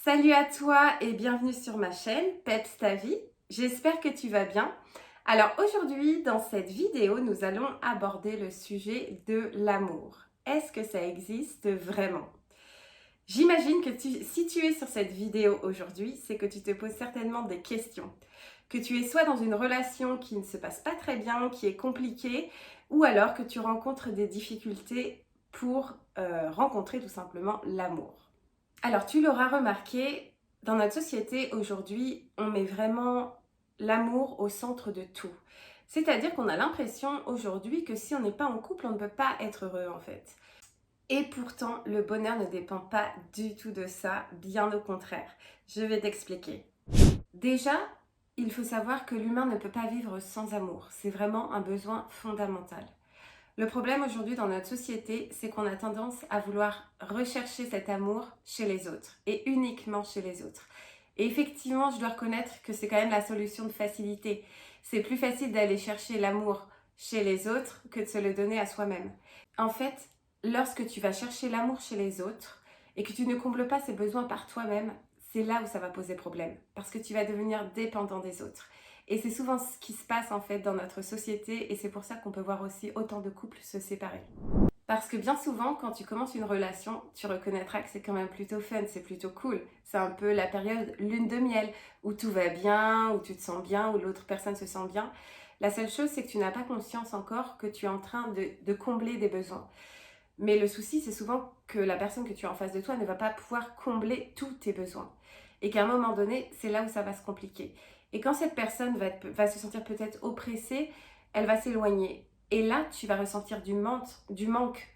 Salut à toi et bienvenue sur ma chaîne Peps ta vie. J'espère que tu vas bien. Alors aujourd'hui, dans cette vidéo, nous allons aborder le sujet de l'amour. Est-ce que ça existe vraiment? J'imagine que si tu es sur cette vidéo aujourd'hui, c'est que tu te poses certainement des questions. Que tu es soit dans une relation qui ne se passe pas très bien, qui est compliquée, ou alors que tu rencontres des difficultés pour rencontrer tout simplement l'amour. Alors, tu l'auras remarqué, dans notre société aujourd'hui, on met vraiment l'amour au centre de tout. C'est-à-dire qu'on a l'impression aujourd'hui que si on n'est pas en couple, on ne peut pas être heureux en fait. Et pourtant, le bonheur ne dépend pas du tout de ça, bien au contraire. Je vais t'expliquer. Déjà, il faut savoir que l'humain ne peut pas vivre sans amour. C'est vraiment un besoin fondamental. Le problème aujourd'hui dans notre société, c'est qu'on a tendance à vouloir rechercher cet amour chez les autres et uniquement chez les autres. Et effectivement, je dois reconnaître que c'est quand même la solution de facilité. C'est plus facile d'aller chercher l'amour chez les autres que de se le donner à soi-même. En fait, lorsque tu vas chercher l'amour chez les autres et que tu ne combles pas ses besoins par toi-même, c'est là où ça va poser problème. Parce que tu vas devenir dépendant des autres. Et c'est souvent ce qui se passe en fait dans notre société et c'est pour ça qu'on peut voir aussi autant de couples se séparer. Parce que bien souvent, quand tu commences une relation, tu reconnaîtras que c'est quand même plutôt fun, c'est plutôt cool. C'est un peu la période lune de miel, où tout va bien, où tu te sens bien, où l'autre personne se sent bien. La seule chose, c'est que tu n'as pas conscience encore que tu es en train de combler des besoins. Mais le souci, c'est souvent que la personne que tu as en face de toi ne va pas pouvoir combler tous tes besoins. Et qu'à un moment donné, c'est là où ça va se compliquer. Et quand cette personne va se sentir peut-être oppressée, elle va s'éloigner. Et là, tu vas ressentir du manque.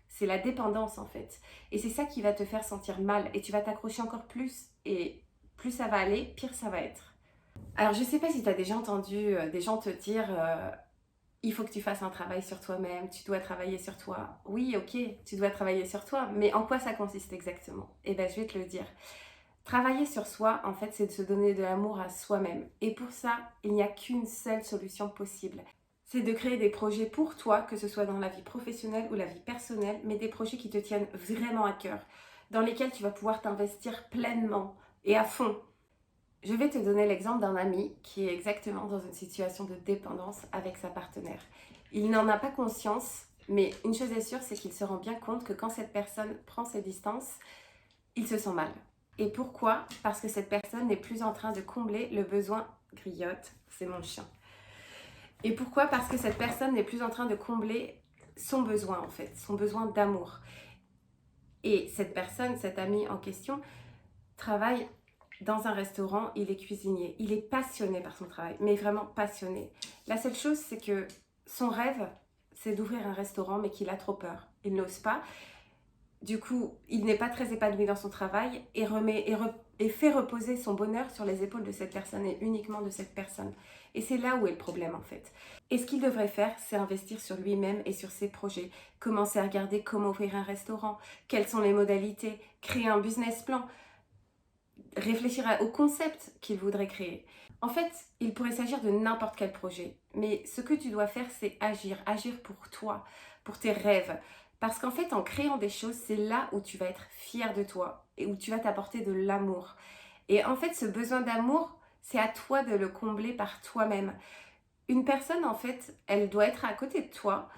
C'est la dépendance en fait. Et c'est ça qui va te faire sentir mal. Et tu vas t'accrocher encore plus. Et plus ça va aller, pire ça va être. Alors, je ne sais pas si tu as déjà entendu des gens te dire il faut que tu fasses un travail sur toi-même, tu dois travailler sur toi. Oui, ok, tu dois travailler sur toi, mais en quoi ça consiste exactement? Eh bien, je vais te le dire. Travailler sur soi, en fait, c'est de se donner de l'amour à soi-même. Et pour ça, il n'y a qu'une seule solution possible. C'est de créer des projets pour toi, que ce soit dans la vie professionnelle ou la vie personnelle, mais des projets qui te tiennent vraiment à cœur, dans lesquels tu vas pouvoir t'investir pleinement et à fond. Je vais te donner l'exemple d'un ami qui est exactement dans une situation de dépendance avec sa partenaire. Il n'en a pas conscience, mais une chose est sûre, c'est qu'il se rend bien compte que quand cette personne prend ses distances, il se sent mal. Et pourquoi? Parce que cette personne n'est plus en train de combler le besoin griotte, c'est mon chien. Et pourquoi? Parce que cette personne n'est plus en train de combler son besoin en fait, son besoin d'amour. Et cette personne, cet ami en question, travaille dans un restaurant, il est cuisinier, il est passionné par son travail, mais vraiment passionné. La seule chose, c'est que son rêve, c'est d'ouvrir un restaurant, mais qu'il a trop peur. Il n'ose pas. Du coup, il n'est pas très épanoui dans son travail et fait reposer son bonheur sur les épaules de cette personne et uniquement de cette personne. Et c'est là où est le problème en fait. Et ce qu'il devrait faire, c'est investir sur lui-même et sur ses projets. Commencer à regarder comment ouvrir un restaurant, quelles sont les modalités, créer un business plan, réfléchir au concept qu'il voudrait créer. En fait, il pourrait s'agir de n'importe quel projet. Mais ce que tu dois faire, c'est agir. Agir pour toi, pour tes rêves. Parce qu'en fait, en créant des choses, c'est là où tu vas être fier de toi et où tu vas t'apporter de l'amour. Et en fait, ce besoin d'amour, c'est à toi de le combler par toi-même. Une personne, en fait, elle doit être à côté de toi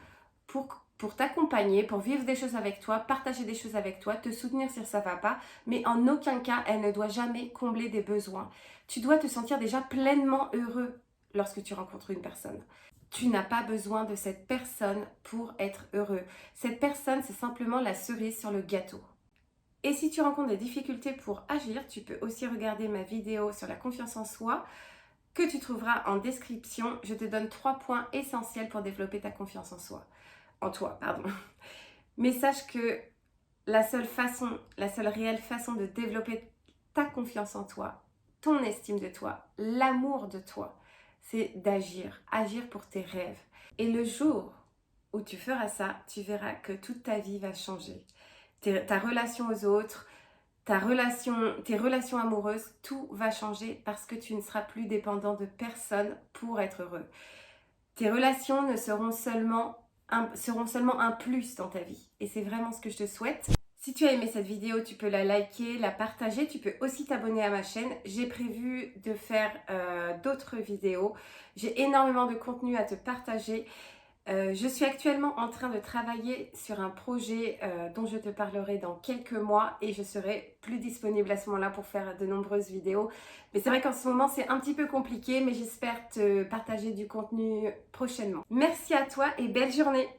pour t'accompagner, pour vivre des choses avec toi, partager des choses avec toi, te soutenir si ça va pas, mais en aucun cas, elle ne doit jamais combler des besoins. Tu dois te sentir déjà pleinement heureux lorsque tu rencontres une personne. Tu n'as pas besoin de cette personne pour être heureux. Cette personne, c'est simplement la cerise sur le gâteau. Et si tu rencontres des difficultés pour agir, tu peux aussi regarder ma vidéo sur la confiance en soi que tu trouveras en description. Je te donne 3 points essentiels pour développer ta confiance en soi. En toi, pardon. Mais sache que la seule réelle façon de développer ta confiance en toi, ton estime de toi, l'amour de toi, c'est d'agir, agir pour tes rêves. Et le jour où tu feras ça, tu verras que toute ta vie va changer. Ta relation aux autres, tes relations amoureuses, tout va changer parce que tu ne seras plus dépendant de personne pour être heureux. Tes relations seront seulement un plus dans ta vie. Et c'est vraiment ce que je te souhaite. Si tu as aimé cette vidéo, tu peux la liker, la partager. Tu peux aussi t'abonner à ma chaîne. J'ai prévu de faire d'autres vidéos. J'ai énormément de contenu à te partager. Je suis actuellement en train de travailler sur un projet dont je te parlerai dans quelques mois et je serai plus disponible à ce moment-là pour faire de nombreuses vidéos. Mais c'est vrai qu'en ce moment c'est un petit peu compliqué, mais j'espère te partager du contenu prochainement. Merci à toi et belle journée!